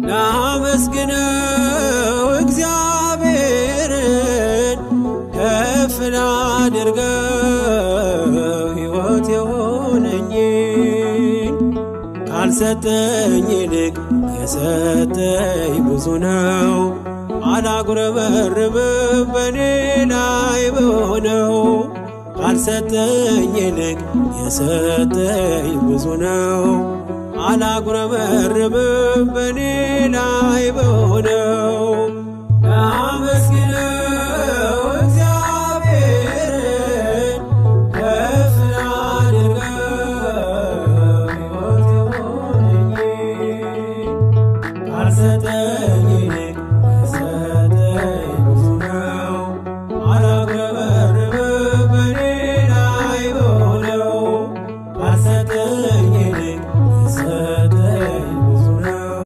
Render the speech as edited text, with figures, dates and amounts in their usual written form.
ላመስግነው እግዚአብሔርን ከፍ ላድርገው ሕይወት የሆነኝን ካልሰጠኝ ይልቅ የሰጠኝ ብዙ ነው። አላጉረመርምም በኔ ላይ በሆነው ካልሰጠኝ ይልቅ የሰጠኝ ብዙ ነው። አላጉረመርምም በኔ ላይ በሆነው ላመስግነው እግዚአብሔርን ከፍ ላድርገው ሕይወት የሆነኝን ካልሰጠኝ